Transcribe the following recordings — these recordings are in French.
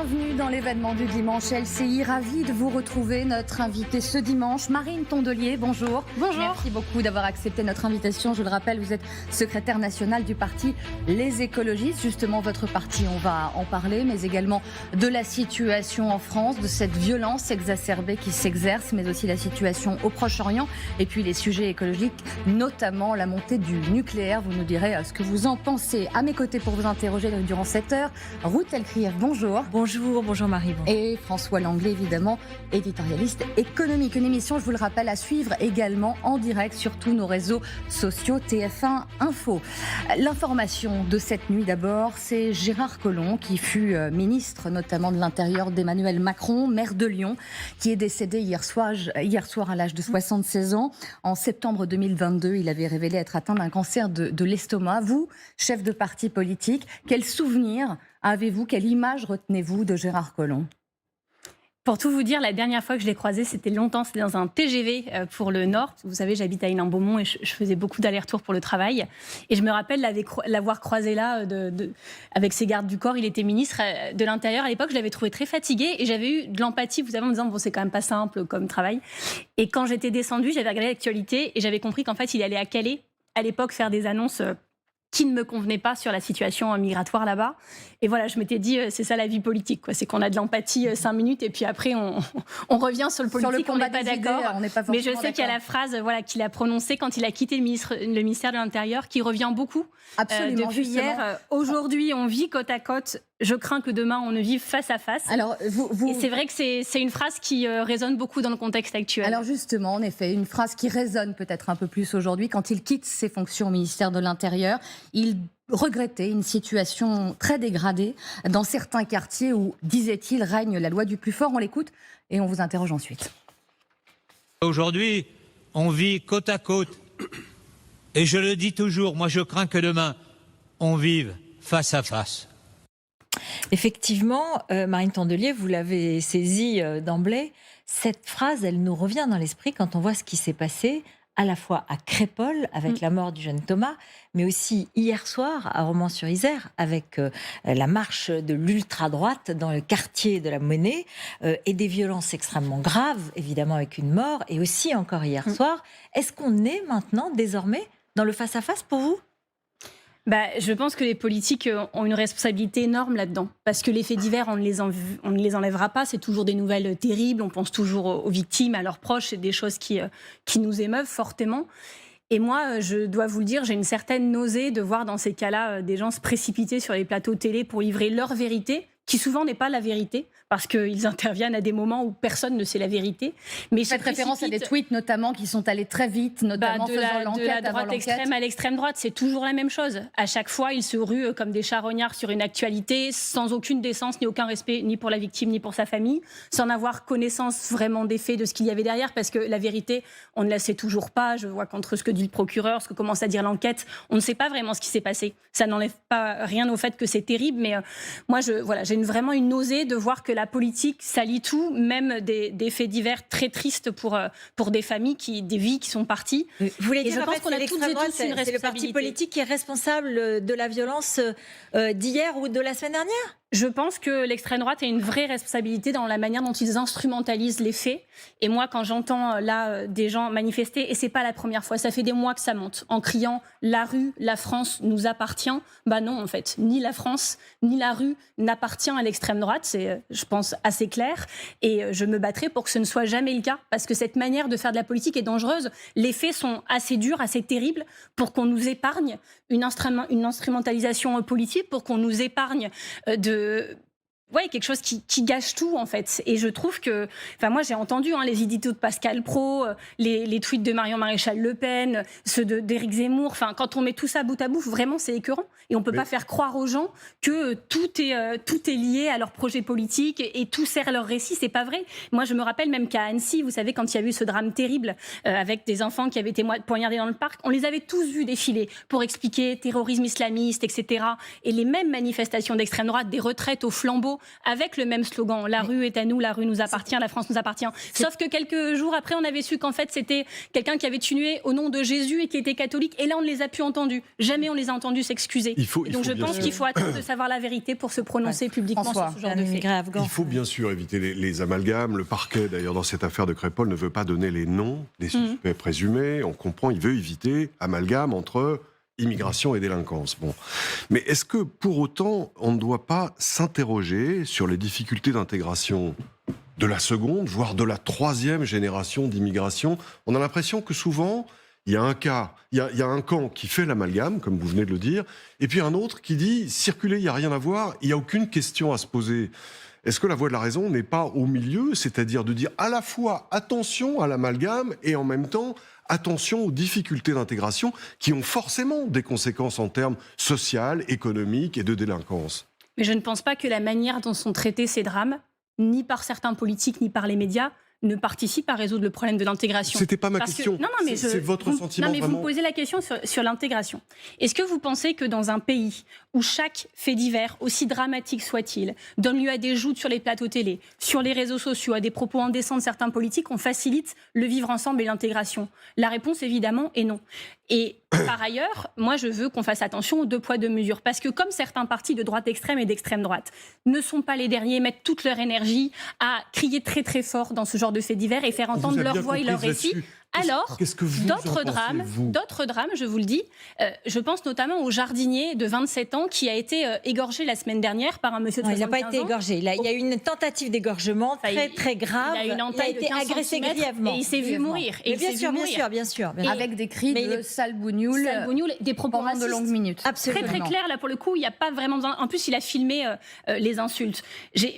Bienvenue dans l'événement du dimanche LCI. Ravi de vous retrouver. Notre invitée ce dimanche, Marine Tondelier. Bonjour. Bonjour. Merci beaucoup d'avoir accepté notre invitation. Je le rappelle, vous êtes secrétaire nationale du parti Les Écologistes. Justement, votre parti, on va en parler, mais également de la situation en France, de cette violence exacerbée qui s'exerce, mais aussi la situation au Proche-Orient et puis les sujets écologiques, notamment la montée du nucléaire. Vous nous direz ce que vous en pensez. À mes côtés pour vous interroger durant cette heure, Ruth Elkrief, bonjour. Bonjour Marie. Bonjour. Et François Langlais, évidemment, éditorialiste économique. Une émission, je vous le rappelle, à suivre également en direct sur tous nos réseaux sociaux TF1 Info. L'information de cette nuit d'abord, c'est Gérard Collomb qui fut ministre notamment de l'Intérieur d'Emmanuel Macron, maire de Lyon, qui est décédé hier soir à l'âge de 76 ans. En septembre 2022, il avait révélé être atteint d'un cancer de l'estomac. Vous, chef de parti politique, quel souvenir avez-vous, quelle image retenez-vous de Gérard Collomb ? Pour tout vous dire, la dernière fois que je l'ai croisé, c'était dans un TGV pour le Nord. Vous savez, j'habite à Hénin-Beaumont et je faisais beaucoup d'allers-retours pour le travail. Et je me rappelle l'avoir croisé là avec ses gardes du corps. Il était ministre de l'Intérieur. À l'époque, je l'avais trouvé très fatigué et j'avais eu de l'empathie, vous savez, en me disant, bon, c'est quand même pas simple comme travail. Et quand j'étais descendue, j'avais regardé l'actualité et j'avais compris qu'en fait, il allait à Calais, à l'époque, faire des annonces qui ne me convenait pas sur la situation migratoire là-bas. Et voilà, je m'étais dit, c'est ça la vie politique, quoi. C'est qu'on a de l'empathie 5 minutes et puis après, on revient sur le politique, on n'est pas d'accord. Mais je sais qu'il y a la phrase qu'il a prononcée quand il a quitté le ministère de l'Intérieur, qui revient beaucoup. Absolument, depuis hier. Aujourd'hui, on vit côte à côte. Je crains que demain, on ne vive face à face. Alors, Et c'est vrai que c'est une phrase qui résonne beaucoup dans le contexte actuel. Alors justement, en effet, une phrase qui résonne peut-être un peu plus aujourd'hui. Quand il quitte ses fonctions au ministère de l'Intérieur, il regrettait une situation très dégradée dans certains quartiers où, disait-il, règne la loi du plus fort. On l'écoute et on vous interroge ensuite. Aujourd'hui, on vit côte à côte. Et je le dis toujours, moi je crains que demain, on vive face à face. Effectivement, Marine Tondelier, vous l'avez saisie d'emblée. Cette phrase, elle nous revient dans l'esprit quand on voit ce qui s'est passé à la fois à Crépol avec la mort du jeune Thomas, mais aussi hier soir à Romans-sur-Isère avec la marche de l'ultra-droite dans le quartier de la Monnaie et des violences extrêmement graves, évidemment avec une mort, et aussi encore hier soir. Est-ce qu'on est maintenant, désormais, dans le face-à-face pour vous ? Je pense que les politiques ont une responsabilité énorme là-dedans. Parce que les faits divers, on ne les enlèvera pas. C'est toujours des nouvelles terribles. On pense toujours aux victimes, à leurs proches. C'est des choses qui nous émeuvent fortement. Et moi, je dois vous le dire, j'ai une certaine nausée de voir dans ces cas-là des gens se précipiter sur les plateaux télé pour livrer leur vérité, qui souvent n'est pas la vérité, parce qu'ils interviennent à des moments où personne ne sait la vérité. Mais faites référence à des tweets notamment qui sont allés très vite, notamment faisant l'enquête. De la droite extrême à l'extrême droite, c'est toujours la même chose. À chaque fois, ils se ruent comme des charognards sur une actualité, sans aucune décence, ni aucun respect, ni pour la victime, ni pour sa famille, sans avoir connaissance vraiment des faits, de ce qu'il y avait derrière, parce que la vérité, on ne la sait toujours pas. Je vois qu'entre ce que dit le procureur, ce que commence à dire l'enquête, on ne sait pas vraiment ce qui s'est passé. Ça n'enlève pas rien au fait que c'est terrible, mais moi, j'ai vraiment une nausée de voir que la politique salit tout, même des faits divers très tristes pour des familles, des vies qui sont parties. Vous voulez dire, je pense qu'on a toutes et tous une responsabilité. C'est le parti politique qui est responsable de la violence d'hier ou de la semaine dernière ? Je pense que l'extrême droite a une vraie responsabilité dans la manière dont ils instrumentalisent les faits. Et moi, quand j'entends là des gens manifester, et c'est pas la première fois, ça fait des mois que ça monte, en criant « la rue, la France nous appartient », non en fait, ni la France, ni la rue n'appartient à l'extrême droite, c'est, je pense, assez clair. Et je me battrai pour que ce ne soit jamais le cas, parce que cette manière de faire de la politique est dangereuse. Les faits sont assez durs, assez terribles, pour qu'on nous épargne une instrumentalisation politique, pour qu'on nous épargne quelque chose qui gâche tout en fait. Et je trouve que, moi j'ai entendu les éditos de Pascal Praud, les tweets de Marion Maréchal Le Pen, ceux d'Éric Zemmour. Quand on met tout ça bout à bout, vraiment c'est écœurant. Et on peut pas faire croire aux gens que tout est lié à leur projet politique et tout sert leur récit. C'est pas vrai. Moi je me rappelle même qu'à Annecy, vous savez, quand il y a eu ce drame terrible avec des enfants qui avaient été poignardés dans le parc, on les avait tous vus défiler pour expliquer terrorisme islamiste, etc. Et les mêmes manifestations d'extrême droite, des retraites au flambeau, avec le même slogan, la rue est à nous, la rue nous appartient, la France nous appartient. Sauf que quelques jours après, on avait su qu'en fait, c'était quelqu'un qui avait tué au nom de Jésus et qui était catholique. Et là, on ne les a plus entendus. Jamais on les a entendus s'excuser. Donc je pense qu'il faut attendre de savoir la vérité pour se prononcer publiquement sur ce genre de fait. Il faut bien sûr éviter les amalgames. Le parquet, d'ailleurs, dans cette affaire de Crépol, ne veut pas donner les noms des suspects présumés. On comprend, il veut éviter amalgame entre immigration et délinquance. Bon. Mais est-ce que, pour autant, on ne doit pas s'interroger sur les difficultés d'intégration de la seconde, voire de la troisième génération d'immigration? On a l'impression que souvent, il y a un cas, il y a un camp qui fait l'amalgame, comme vous venez de le dire, et puis un autre qui dit « circuler, il n'y a rien à voir, il n'y a aucune question à se poser ». Est-ce que la voie de la raison n'est pas au milieu, c'est-à-dire de dire à la fois attention à l'amalgame et en même temps attention aux difficultés d'intégration qui ont forcément des conséquences en termes sociales, économiques et de délinquance? Mais je ne pense pas que la manière dont sont traités ces drames, ni par certains politiques, ni par les médias, ne participe à résoudre le problème de l'intégration. C'était pas ma question. C'est votre sentiment vraiment. vraiment. Vous me posez la question sur l'intégration. Est-ce que vous pensez que dans un pays où chaque fait divers, aussi dramatique soit-il, donne lieu à des joutes sur les plateaux télé, sur les réseaux sociaux, à des propos indécents de certains politiques, on facilite le vivre ensemble et l'intégration? La réponse, évidemment, est non. Et par ailleurs, moi, je veux qu'on fasse attention aux 2 poids 2 mesures. Parce que comme certains partis de droite extrême et d'extrême droite ne sont pas les derniers, mettent toute leur énergie à crier très très fort dans ce genre de faits divers et faire entendre leur voix et leur récit. Alors, d'autres drames, je vous le dis, je pense notamment au jardinier de 27 ans qui a été égorgé la semaine dernière par un monsieur de 75 ans. Il n'a pas été égorgé, il y a eu une tentative d'égorgement très grave. Il a été agressé grièvement. Et il s'est vu mourir. Bien sûr. Avec des cris de sale bougnoule, des propos pendant de longues minutes. Absolument. Très clair, là pour le coup, il n'y a pas vraiment besoin. En plus, il a filmé les insultes.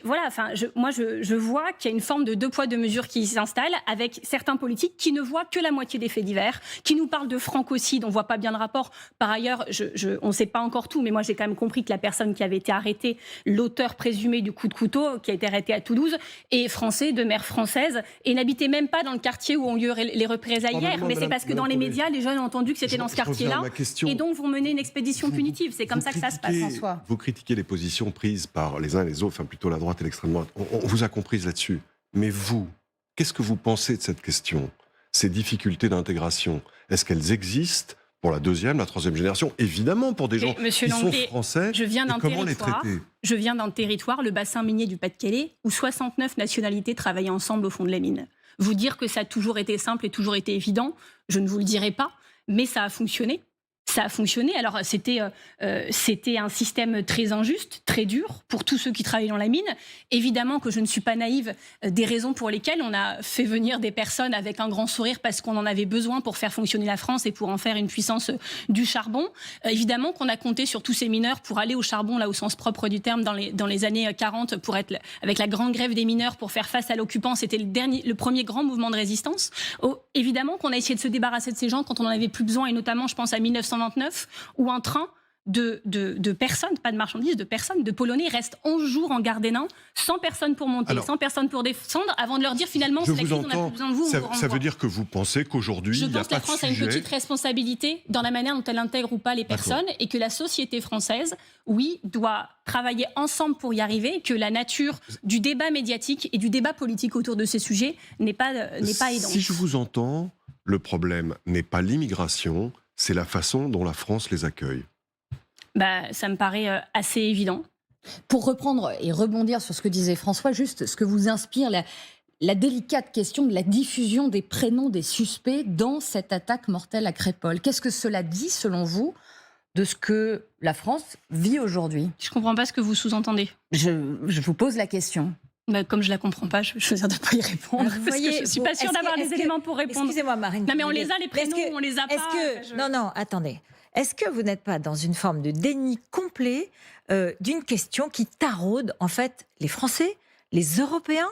Moi, je vois qu'il y a une forme de 2 poids 2 mesures qui s'installe avec certains politiques qui ne voient que la moitié des faits divers, qui nous parlent de francocide, on ne voit pas bien le rapport. Par ailleurs, on ne sait pas encore tout, mais moi j'ai quand même compris que la personne qui avait été arrêtée, l'auteur présumé du coup de couteau, qui a été arrêté à Toulouse, est français, de mère française, et n'habitait même pas dans le quartier où ont lieu les représailles hier. Mais c'est parce que dans les médias, les jeunes ont entendu que c'était dans ce quartier-là, et donc vont mener une expédition punitive. C'est comme ça que ça se passe, François. Vous critiquez les positions prises par les uns et les autres, enfin plutôt la droite et l'extrême droite. On vous a comprise là-dessus. Mais vous, qu'est-ce que vous pensez de cette question ? Ces difficultés d'intégration, est-ce qu'elles existent pour la 2e, la 3e génération? Évidemment, pour des gens qui sont français, comment les traiter? Je viens d'un territoire, le bassin minier du Pas-de-Calais, où 69 nationalités travaillaient ensemble au fond de la mine. Vous dire que ça a toujours été simple et toujours été évident, je ne vous le dirai pas, mais ça a fonctionné. Ça a fonctionné. Alors, c'était un système très injuste, très dur pour tous ceux qui travaillent dans la mine. Évidemment que je ne suis pas naïve des raisons pour lesquelles on a fait venir des personnes avec un grand sourire parce qu'on en avait besoin pour faire fonctionner la France et pour en faire une puissance du charbon. Évidemment qu'on a compté sur tous ces mineurs pour aller au charbon, là, au sens propre du terme, dans les années 40, pour être avec la grande grève des mineurs pour faire face à l'occupant. C'était le premier grand mouvement de résistance. Évidemment qu'on a essayé de se débarrasser de ces gens quand on n'en avait plus besoin, et notamment, je pense à 1929, où un train de personnes, pas de marchandises, de personnes, de Polonais, reste 11 jours en gare des Nains, sans personne pour monter, sans personne pour descendre, avant de leur dire finalement, c'est la crise, on n'a plus besoin de vous. Ça veut dire que vous pensez qu'aujourd'hui, il n'y a pas de sujet. Je pense que la France a une petite responsabilité dans la manière dont elle intègre ou pas les personnes, et que la société française, oui, doit travailler ensemble pour y arriver, que la nature du débat médiatique et du débat politique autour de ces sujets n'est pas aidante. Si je vous entends, le problème n'est pas l'immigration, c'est la façon dont la France les accueille. Ça me paraît assez évident. Pour reprendre et rebondir sur ce que disait François, juste ce que vous inspire la délicate question de la diffusion des prénoms des suspects dans cette attaque mortelle à Crépol. Qu'est-ce que cela dit, selon vous, de ce que la France vit aujourd'hui? Je ne comprends pas ce que vous sous-entendez. Je vous pose la question. Comme je ne la comprends pas, je vais choisir de ne pas y répondre. Parce que je ne suis pas sûre d'avoir les éléments pour répondre. Excusez-moi, Marine. Non, mais on les a, les prénoms, on les a pas. Non, attendez. Est-ce que vous n'êtes pas dans une forme de déni complet d'une question qui taraude, en fait, les Français, les Européens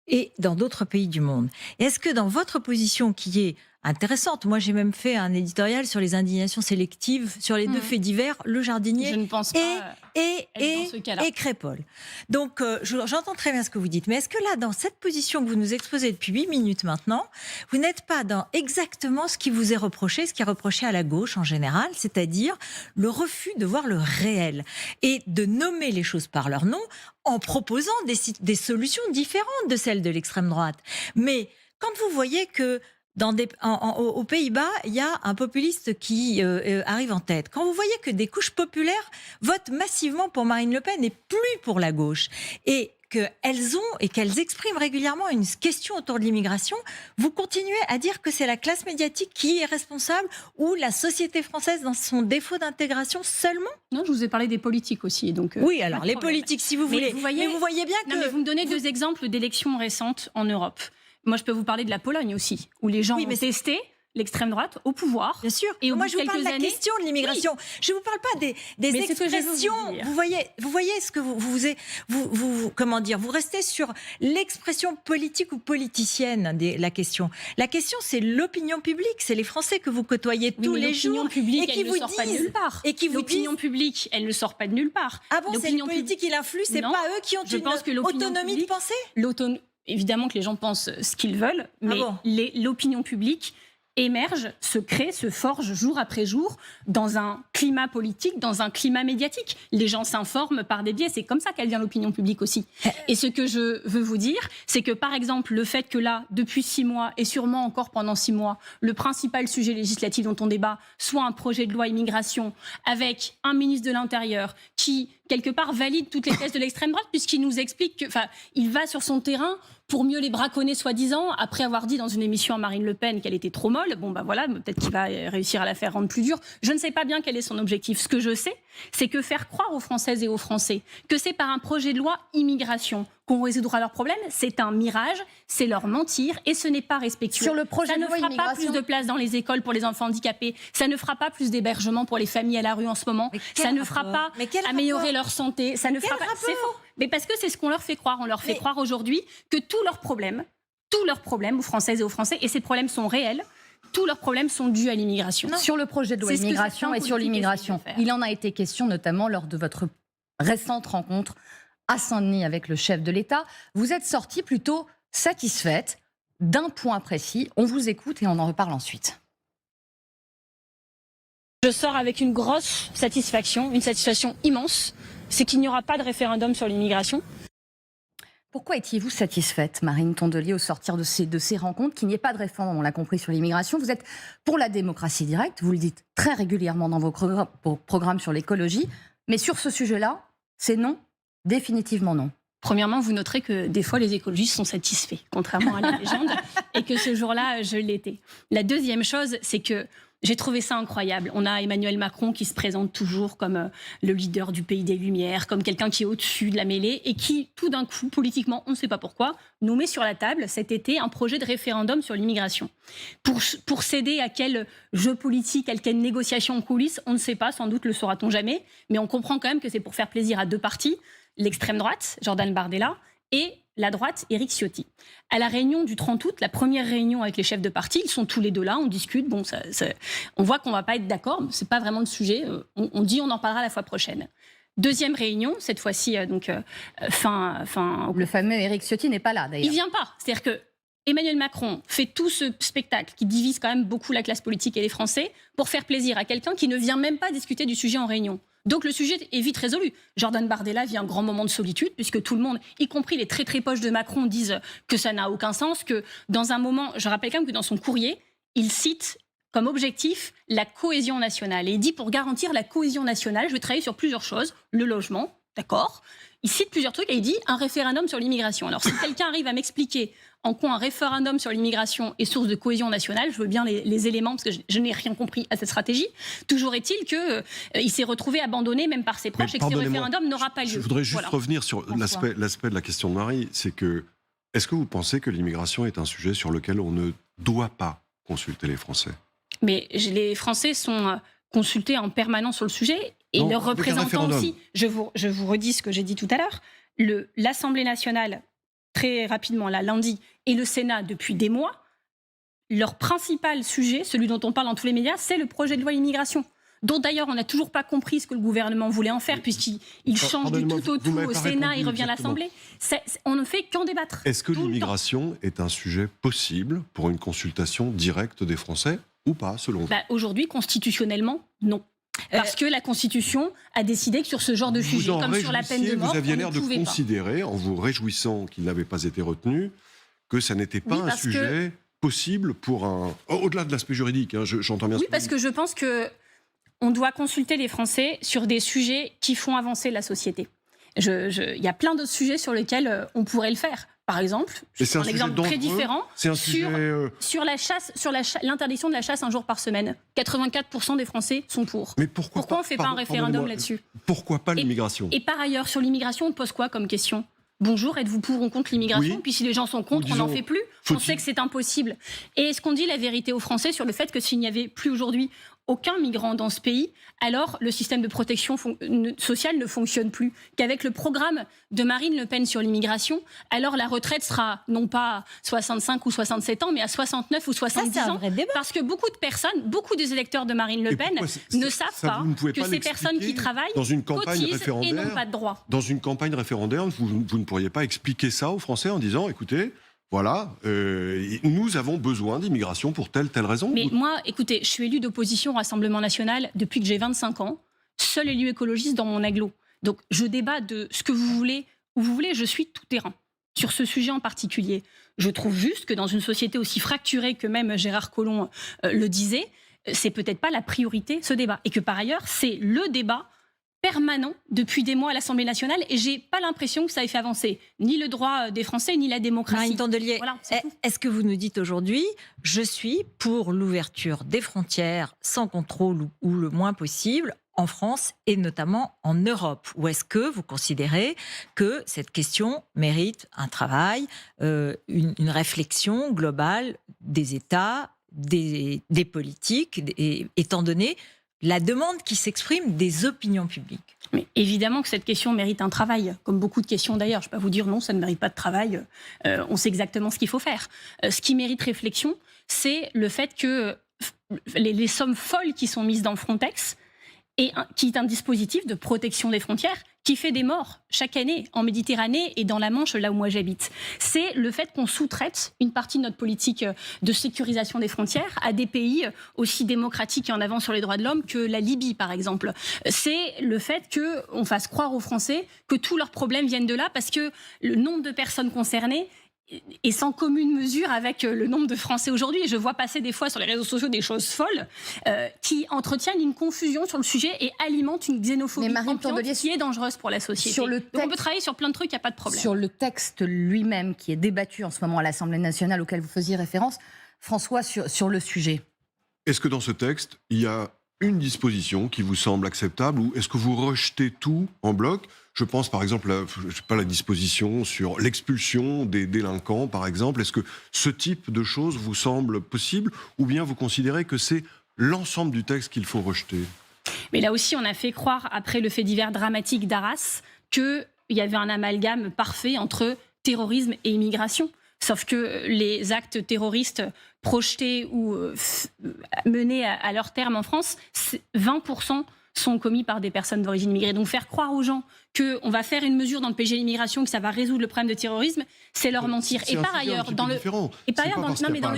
et dans d'autres pays du monde? Et est-ce que dans votre position, qui est intéressante. Moi, j'ai même fait un éditorial sur les indignations sélectives, sur les deux faits divers, le jardinier Je ne pense pas être dans ce cas-là. et Crépol. Donc, j'entends très bien ce que vous dites, mais est-ce que là, dans cette position que vous nous exposez depuis 8 minutes maintenant, vous n'êtes pas dans exactement ce qui vous est reproché, ce qui est reproché à la gauche en général, c'est-à-dire le refus de voir le réel et de nommer les choses par leur nom en proposant des solutions différentes de celles de l'extrême droite. Mais quand vous voyez que aux Pays-Bas, il y a un populiste qui arrive en tête. Quand vous voyez que des couches populaires votent massivement pour Marine Le Pen et plus pour la gauche, et qu'elles expriment régulièrement une question autour de l'immigration, vous continuez à dire que c'est la classe médiatique qui est responsable ou la société française dans son défaut d'intégration seulement ? Non, je vous ai parlé des politiques aussi. Donc, oui, alors les politiques, si vous voulez. Mais vous voyez bien que... Non, mais vous me donnez 2 exemples d'élections récentes en Europe. Moi, je peux vous parler de la Pologne aussi, où les gens ont testé l'extrême droite au pouvoir. Bien sûr. Et moi, je vous parle de la question de l'immigration. Oui. Je ne vous parle pas des expressions. Vous voyez ce que comment dire, vous restez sur l'expression politique ou politicienne de la question. La question, c'est l'opinion publique. C'est les Français que vous côtoyez tous les jours. Publique, et qui vous sort pas de nulle part. Et qui vous l'opinion publique, elle ne sort pas de nulle part. Ah bon, c'est les politiques qui l'influent, c'est pas eux qui ont une autonomie de pensée ? Évidemment que les gens pensent ce qu'ils veulent, mais l'opinion publique émerge, se crée, se forge jour après jour dans un climat politique, dans un climat médiatique. Les gens s'informent par des biais, c'est comme ça qu'elle vient l'opinion publique aussi. Et ce que je veux vous dire, c'est que par exemple, le fait que là, depuis 6 mois, et sûrement encore pendant 6 mois, le principal sujet législatif dont on débat soit un projet de loi immigration avec un ministre de l'Intérieur qui, quelque part, valide toutes les thèses de l'extrême droite puisqu'il nous explique qu'il va sur son terrain pour mieux les braconner soi-disant, après avoir dit dans une émission à Marine Le Pen qu'elle était trop molle. Bon, bah voilà, peut-être qu'il va réussir à la faire rendre plus dure. Je ne sais pas bien quel est son objectif. Ce que je sais, c'est que faire croire aux Françaises et aux Français que c'est par un projet de loi immigration qu'on résoudra leurs problèmes, c'est un mirage, c'est leur mentir et ce n'est pas respectueux. Sur le projet ça de ne loi fera pas plus de place dans les écoles pour les enfants handicapés, ça ne fera pas plus d'hébergement pour les familles à la rue en ce moment, ça ne fera pas améliorer leur santé, ça ne fera pas... C'est faux. Mais parce que c'est ce qu'on leur fait croire. On leur fait croire aujourd'hui que tous leurs problèmes aux Françaises et aux Français, et ces problèmes sont réels, tous leurs problèmes sont dus à l'immigration. Sur le projet de loi immigration et sur l'immigration, il en a été question notamment lors de votre récente rencontre à Saint-Denis avec le chef de l'État. Vous êtes sortie plutôt satisfaite d'un point précis. On vous écoute et on en reparle ensuite. Je sors avec une grosse satisfaction, une satisfaction immense, c'est qu'il n'y aura pas de référendum sur l'immigration. Pourquoi étiez-vous satisfaite, Marine Tondelier, au sortir de ces rencontres, qu'il n'y ait pas de réforme, on l'a compris, sur l'immigration? Vous êtes pour la démocratie directe, vous le dites très régulièrement dans vos programmes sur l'écologie, mais sur ce sujet-là, c'est non, définitivement non. Premièrement, vous noterez que des fois, les écologistes sont satisfaits, contrairement à la légende, et que ce jour-là, je l'étais. La deuxième chose, c'est que j'ai trouvé ça incroyable. On a Emmanuel Macron qui se présente toujours comme le leader du pays des Lumières, comme quelqu'un qui est au-dessus de la mêlée et qui, tout d'un coup, politiquement, on ne sait pas pourquoi, nous met sur la table cet été un projet de référendum sur l'immigration. Pour céder à quel jeu politique, à quelle négociation en coulisses, on ne sait pas, sans doute le saura-t-on jamais, mais on comprend quand même que c'est pour faire plaisir à 2 partis, l'extrême droite, Jordan Bardella, et la droite, Éric Ciotti. À la réunion du 30 août, la première réunion avec les chefs de parti, ils sont tous les deux là, on discute. Bon, on voit qu'on ne va pas être d'accord, mais ce n'est pas vraiment le sujet. On dit on en parlera la fois prochaine. Deuxième réunion, cette fois-ci, Le fameux Éric Ciotti n'est pas là, d'ailleurs. Il ne vient pas. C'est-à-dire que Emmanuel Macron fait tout ce spectacle qui divise quand même beaucoup la classe politique et les Français pour faire plaisir à quelqu'un qui ne vient même pas discuter du sujet en réunion. Donc le sujet est vite résolu. Jordan Bardella vit un grand moment de solitude puisque tout le monde, y compris les très très poches de Macron, disent que ça n'a aucun sens, que dans un moment, je rappelle quand même que dans son courrier, il cite comme objectif la cohésion nationale. Et il dit pour garantir la cohésion nationale, je vais travailler sur plusieurs choses, le logement, d'accord ? Il cite plusieurs trucs et il dit un référendum sur l'immigration. Alors si quelqu'un arrive à m'expliquer en quoi un référendum sur l'immigration est source de cohésion nationale, je veux bien les éléments parce que je n'ai rien compris à cette stratégie. Toujours est-il qu'il s'est retrouvé abandonné même par ses proches et que ce référendum n'aura pas lieu. Je voudrais juste revenir sur l'aspect de la question de Marie. C'est que, est-ce que vous pensez que l'immigration est un sujet sur lequel on ne doit pas consulter les Français ? Mais les Français sont consultés en permanence sur le sujet et non, leurs représentants aussi. Je vous redis ce que j'ai dit tout à l'heure. L'Assemblée nationale, très rapidement, là, lundi, et le Sénat, depuis des mois, leur principal sujet, celui dont on parle dans tous les médias, c'est le projet de loi immigration, dont d'ailleurs on n'a toujours pas compris ce que le gouvernement voulait en faire, puisqu'il change du tout au tout au Sénat, il revient à l'Assemblée. On ne fait qu'en débattre. Est-ce que l'immigration est un sujet possible pour une consultation directe des Français ou pas, selon vous? Aujourd'hui, constitutionnellement, non. Parce que la Constitution a décidé que sur ce genre de sujet, comme sur la peine de mort, vous aviez l'air on de ne pouvait pas. considérer, en vous réjouissant qu'il n'avait pas été retenu, que ça n'était pas un sujet possible pour un... Au-delà de l'aspect juridique, hein, j'entends bien. Oui, parce que je pense que on doit consulter les Français sur des sujets qui font avancer la société. Il y a plein d'autres sujets sur lesquels on pourrait le faire. Par exemple, c'est un exemple très différent sur la chasse, l'interdiction de la chasse un jour par semaine. 84% des Français sont pour. Mais pourquoi on ne fait pas un référendum là-dessus? Pourquoi pas l'immigration? Et par ailleurs, sur l'immigration, on pose quoi comme question? Bonjour, êtes-vous pour ou contre l'immigration? Puis si les gens sont contre, on n'en fait plus. On sait que c'est impossible. Et est-ce qu'on dit la vérité aux Français sur le fait que s'il n'y avait plus aujourd'hui aucun migrant dans ce pays, alors le système de protection sociale ne fonctionne plus? Qu'avec le programme de Marine Le Pen sur l'immigration, alors la retraite sera non pas à 65 ou 67 ans, mais à 69 ou 70 ans. Parce que beaucoup de personnes, beaucoup des électeurs de Marine Le Pen ne savent pas que ces personnes qui travaillent cotisent et n'ont pas de droits. Dans une campagne référendaire, vous ne pourriez pas expliquer ça aux Français en disant, écoutez... Voilà, nous avons besoin d'immigration pour telle raison. Mais moi, écoutez, je suis élue d'opposition au Rassemblement national depuis que j'ai 25 ans, seule élue écologiste dans mon agglo. Donc je débat de ce que vous voulez, où vous voulez, je suis tout terrain sur ce sujet en particulier. Je trouve juste que dans une société aussi fracturée que même Gérard Collomb le disait, c'est peut-être pas la priorité, ce débat. Et que par ailleurs, c'est le débat permanent depuis des mois à l'Assemblée nationale et j'ai pas l'impression que ça ait fait avancer ni le droit des Français ni la démocratie. Marine Tondelier, voilà, est-ce que vous nous dites aujourd'hui, je suis pour l'ouverture des frontières sans contrôle ou le moins possible en France et notamment en Europe? Ou est-ce que vous considérez que cette question mérite un travail, une réflexion globale des États, des politiques, étant donné la demande qui s'exprime des opinions publiques? Mais évidemment que cette question mérite un travail, comme beaucoup de questions d'ailleurs. Je ne vais pas vous dire non, ça ne mérite pas de travail. On sait exactement ce qu'il faut faire. Ce qui mérite réflexion, c'est le fait que les sommes folles qui sont mises dans Frontex, qui est un dispositif de protection des frontières, qui fait des morts chaque année en Méditerranée et dans la Manche, là où moi j'habite. C'est le fait qu'on sous-traite une partie de notre politique de sécurisation des frontières à des pays aussi démocratiques et en avant sur les droits de l'homme que la Libye, par exemple. C'est le fait qu'on fasse croire aux Français que tous leurs problèmes viennent de là, parce que le nombre de personnes concernées est sans commune mesure avec le nombre de Français aujourd'hui. Et je vois passer des fois sur les réseaux sociaux des choses folles qui entretiennent une confusion sur le sujet et alimentent une xénophobie ambiante qui est dangereuse pour la société. Donc on peut travailler sur plein de trucs, il n'y a pas de problème. Sur le texte lui-même qui est débattu en ce moment à l'Assemblée nationale auquel vous faisiez référence, François, sur le sujet. Est-ce que dans ce texte, il y a une disposition qui vous semble acceptable ou est-ce que vous rejetez tout en bloc ? Je pense par exemple à la disposition sur l'expulsion des délinquants, par exemple. Est-ce que ce type de choses vous semble possible ou bien vous considérez que c'est l'ensemble du texte qu'il faut rejeter ? Mais là aussi, on a fait croire, après le fait divers dramatique d'Arras, qu'il y avait un amalgame parfait entre terrorisme et immigration. Sauf que les actes terroristes projetés ou menés à leur terme en France, 20% sont commis par des personnes d'origine immigrée. Donc faire croire aux gens qu'on va faire une mesure dans le PG l'immigration, que ça va résoudre le problème de terrorisme, c'est leur mentir. Et par ailleurs, dans le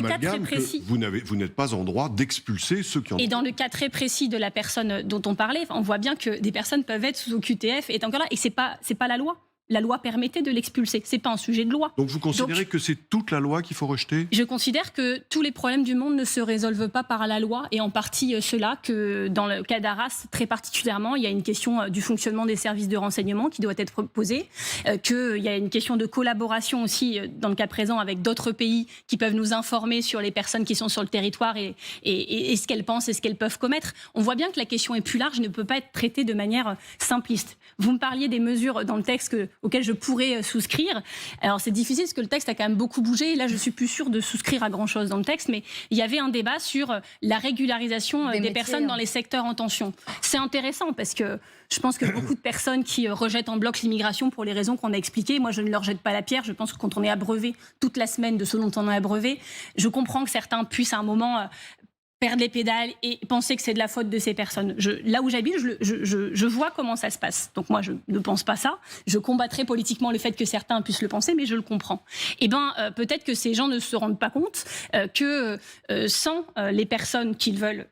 cas très précis, vous n'êtes pas en droit d'expulser ceux qui en ont. Et dans le cas très précis de la personne dont on parlait, on voit bien que des personnes peuvent être sous OQTF et encore là, et c'est pas la loi. La loi permettait de l'expulser. C'est pas un sujet de loi. Donc vous considérez que c'est toute la loi qu'il faut rejeter ? Je considère que tous les problèmes du monde ne se résolvent pas par la loi, et en partie cela, que dans le cas d'Arras, très particulièrement, il y a une question du fonctionnement des services de renseignement qui doit être posée, qu'il y a une question de collaboration aussi, dans le cas présent, avec d'autres pays qui peuvent nous informer sur les personnes qui sont sur le territoire et ce qu'elles pensent et ce qu'elles peuvent commettre. On voit bien que la question est plus large, ne peut pas être traitée de manière simpliste. Vous me parliez des mesures dans le texte auquel je pourrais souscrire. Alors c'est difficile parce que le texte a quand même beaucoup bougé. Et là, je suis plus sûre de souscrire à grand-chose dans le texte, mais il y avait un débat sur la régularisation des personnes dans les secteurs en tension. C'est intéressant parce que je pense que beaucoup de personnes qui rejettent en bloc l'immigration pour les raisons qu'on a expliquées, moi je ne leur jette pas la pierre. Je pense que quand on est abreuvé toute la semaine de ce dont on est abreuvé, je comprends que certains puissent à un moment perdre les pédales et penser que c'est de la faute de ces personnes. Là où j'habite, je vois comment ça se passe. Donc moi, je ne pense pas ça. Je combattrai politiquement le fait que certains puissent le penser, mais je le comprends. Eh bien, peut-être que ces gens ne se rendent pas compte que sans les personnes qu'ils veulent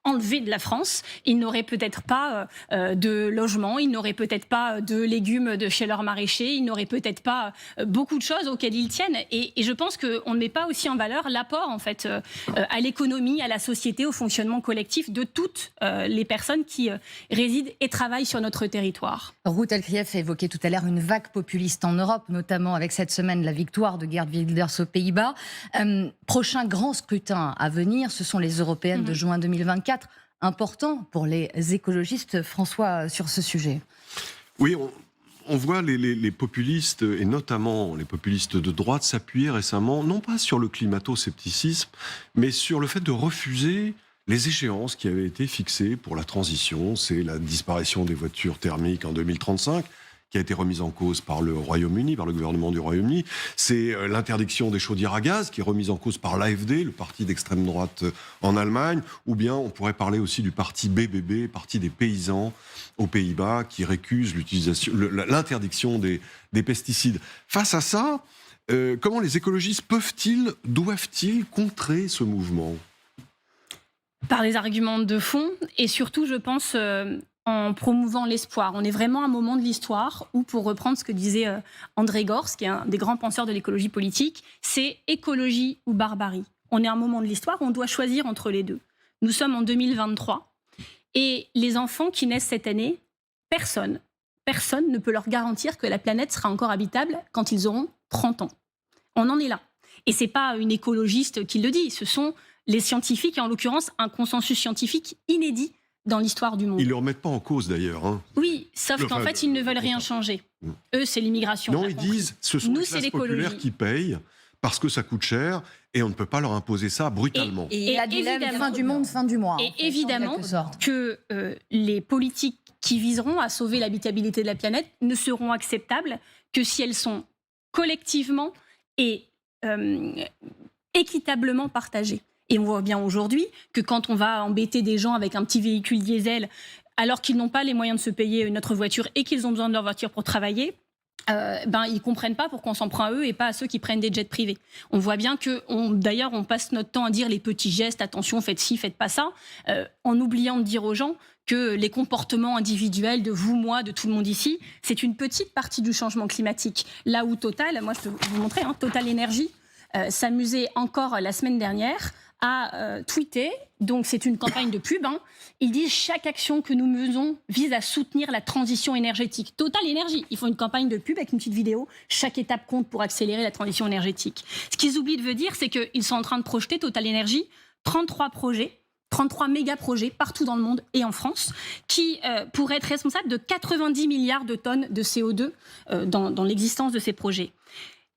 enlever de la France, ils n'auraient peut-être pas de logement, ils n'auraient peut-être pas de légumes de chez leur maraîcher, ils n'auraient peut-être pas beaucoup de choses auxquelles ils tiennent. Et je pense qu'on ne met pas aussi en valeur l'apport en fait à l'économie, à la société, au fonctionnement collectif de toutes les personnes qui résident et travaillent sur notre territoire. Ruth Elkrief a évoqué tout à l'heure une vague populiste en Europe, notamment avec cette semaine la victoire de Geert Wilders aux Pays-Bas. Prochain grand scrutin à venir, ce sont les européennes de juin 2024. Important pour les écologistes, François, sur ce sujet. Oui, on voit les populistes, et notamment les populistes de droite, s'appuyer récemment, non pas sur le climato-scepticisme, mais sur le fait de refuser les échéances qui avaient été fixées pour la transition. C'est la disparition des voitures thermiques en 2035, qui a été remise en cause par le Royaume-Uni, par le gouvernement du Royaume-Uni. C'est l'interdiction des chaudières à gaz, qui est remise en cause par l'AfD, le parti d'extrême droite en Allemagne. Ou bien on pourrait parler aussi du parti BBB, parti des paysans aux Pays-Bas, qui récuse l'interdiction des pesticides. Face à ça, comment les écologistes doivent-ils contrer ce mouvement ? Par des arguments de fond et surtout, je pense, en promouvant l'espoir. On est vraiment à un moment de l'histoire où, pour reprendre ce que disait André Gorz, qui est un des grands penseurs de l'écologie politique, c'est écologie ou barbarie. On est à un moment de l'histoire où on doit choisir entre les deux. Nous sommes en 2023 et les enfants qui naissent cette année, personne ne peut leur garantir que la planète sera encore habitable quand ils auront 30 ans. On en est là. Et ce n'est pas une écologiste qui le dit, ce sont les scientifiques, et en l'occurrence un consensus scientifique inédit dans l'histoire du monde. Ils ne le remettent pas en cause d'ailleurs. Hein. Oui, sauf qu'en fait, ils ne veulent rien changer. Eux, c'est l'immigration. Non, ils disent ce sont les classes populaires qui payent parce que ça coûte cher et on ne peut pas leur imposer ça brutalement. Et la dilemme, fin du monde, fin du mois. Et évidemment que les politiques qui viseront à sauver l'habitabilité de la planète ne seront acceptables que si elles sont collectivement et équitablement partagées. Et on voit bien aujourd'hui que quand on va embêter des gens avec un petit véhicule diesel, alors qu'ils n'ont pas les moyens de se payer notre voiture et qu'ils ont besoin de leur voiture pour travailler, ils ne comprennent pas pourquoi on s'en prend à eux et pas à ceux qui prennent des jets privés. On voit bien que, d'ailleurs, on passe notre temps à dire les petits gestes, attention, faites ci, faites pas ça, en oubliant de dire aux gens que les comportements individuels de vous, moi, de tout le monde ici, c'est une petite partie du changement climatique. Là où Total, moi je peux vous montrer, Total Énergie s'amusait encore la semaine dernière à tweeter, donc c'est une campagne de pub, ils disent chaque action que nous menons vise à soutenir la transition énergétique. Total Énergie, ils font une campagne de pub avec une petite vidéo, chaque étape compte pour accélérer la transition énergétique. Ce qu'ils oublient de dire, c'est qu'ils sont en train de projeter, Total Énergie, 33 projets, 33 méga-projets partout dans le monde et en France, qui pourraient être responsables de 90 milliards de tonnes de CO2 dans l'existence de ces projets.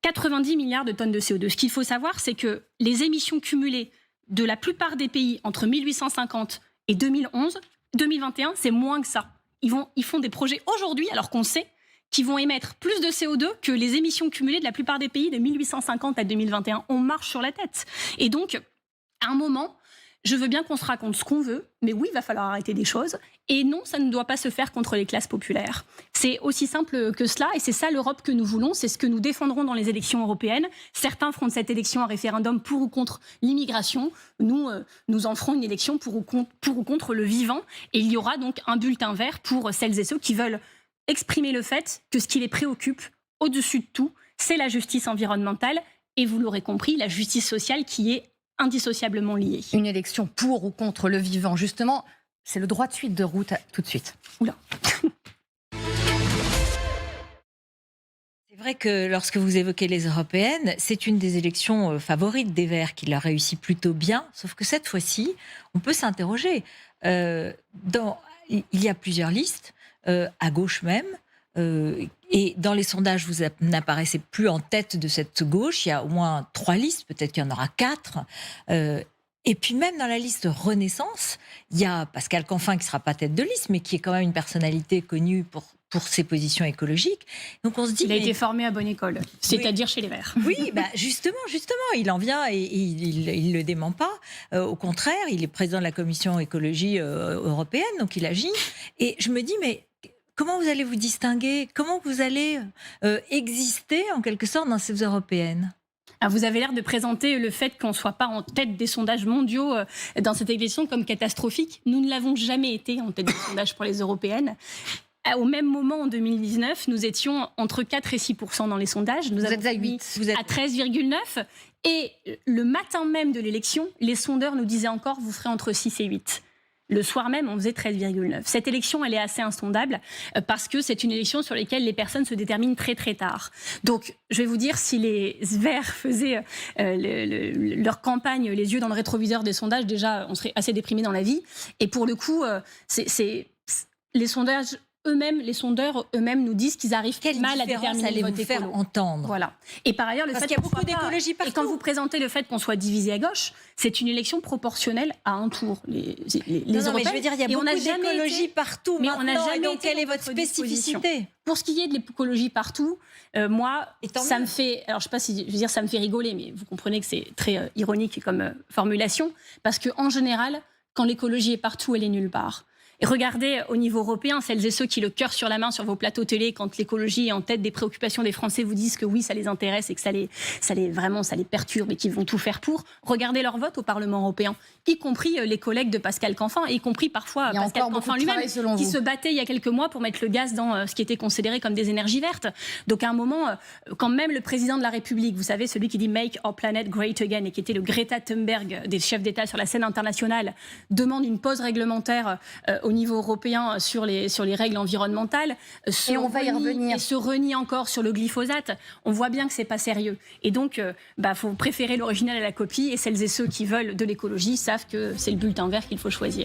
90 milliards de tonnes de CO2. Ce qu'il faut savoir, c'est que les émissions cumulées de la plupart des pays entre 1850 et 2021, c'est moins que ça. Ils font des projets aujourd'hui, alors qu'on sait qu'ils vont émettre plus de CO2 que les émissions cumulées de la plupart des pays de 1850 à 2021. On marche sur la tête. Et donc, à un moment, je veux bien qu'on se raconte ce qu'on veut, mais oui, il va falloir arrêter des choses. Et non, ça ne doit pas se faire contre les classes populaires. C'est aussi simple que cela, et c'est ça l'Europe que nous voulons, c'est ce que nous défendrons dans les élections européennes. Certains feront de cette élection un référendum pour ou contre l'immigration. Nous en ferons une élection pour ou contre le vivant. Et il y aura donc un bulletin vert pour celles et ceux qui veulent exprimer le fait que ce qui les préoccupe, au-dessus de tout, c'est la justice environnementale. Et vous l'aurez compris, la justice sociale qui est indissociablement liée. Une élection pour ou contre le vivant, justement, c'est le droit de suite de Ruth, tout de suite. Oula. C'est vrai que lorsque vous évoquez les européennes, c'est une des élections favorites des Verts qui l'a réussi plutôt bien, sauf que cette fois-ci, on peut s'interroger. Il y a plusieurs listes, à gauche même, Et dans les sondages, vous n'apparaissez plus en tête de cette gauche. Il y a au moins 3 listes, peut-être qu'il y en aura 4. Et puis même dans la liste Renaissance, il y a Pascal Canfin qui ne sera pas tête de liste, mais qui est quand même une personnalité connue pour ses positions écologiques. Donc on se dit, il a été formé à bonne école, c'est-à-dire chez les Verts. Oui, justement, il en vient et il le dément pas. Au contraire, il est président de la commission écologie européenne, donc il agit. Et je me dis, mais comment vous allez vous distinguer? Comment vous allez exister en quelque sorte dans ces européennes? Alors vous avez l'air de présenter le fait qu'on ne soit pas en tête des sondages mondiaux dans cette élection comme catastrophique. Nous ne l'avons jamais été en tête des sondages pour les européennes. Au même moment, en 2019, nous étions entre 4 et 6% dans les sondages. Nous avons êtes à 8. Vous êtes à 13,9. Et le matin même de l'élection, les sondeurs nous disaient encore, vous ferez entre 6 et 8. Le soir même, on faisait 13,9. Cette élection, elle est assez insondable parce que c'est une élection sur laquelle les personnes se déterminent très très tard. Donc, je vais vous dire, si les Verts faisaient leur campagne les yeux dans le rétroviseur des sondages, déjà, on serait assez déprimés dans la vie. Et pour le coup, les sondages eux-mêmes, les sondeurs eux-mêmes nous disent qu'ils arrivent mal à déterminer le vote écolo. Entendre. Voilà. Et par ailleurs, Parce qu'il y a beaucoup d'écologie partout. Et quand vous présentez le fait qu'on soit divisé à gauche, c'est une élection proportionnelle à un tour. Les non, mais je veux dire, il y a beaucoup d'écologie partout. Mais on n'a jamais donc, été quelle est votre spécificité? Pour ce qui est de l'écologie partout, moi, ça me fait... Alors, je sais pas si je veux dire ça me fait rigoler, mais vous comprenez que c'est très ironique comme formulation, parce qu'en général, quand l'écologie est partout, elle est nulle part. Et regardez au niveau européen, celles et ceux qui, le cœur sur la main sur vos plateaux télé, quand l'écologie est en tête des préoccupations des Français, vous disent que oui, ça les intéresse et que ça les perturbe et qu'ils vont tout faire pour. Regardez leur vote au Parlement européen, y compris les collègues de Pascal Canfin, y compris parfois Pascal Canfin lui-même, qui se battait il y a quelques mois pour mettre le gaz dans ce qui était considéré comme des énergies vertes. Donc à un moment, quand même le président de la République, vous savez, celui qui dit « Make our planet great again » et qui était le Greta Thunberg des chefs d'État sur la scène internationale, demande une pause réglementaire au niveau européen sur les règles environnementales, et on va y revenir. Et se renie encore sur le glyphosate. On voit bien que c'est pas sérieux. Et donc, faut préférer l'original à la copie. Et celles et ceux qui veulent de l'écologie savent que c'est le bulletin vert qu'il faut choisir.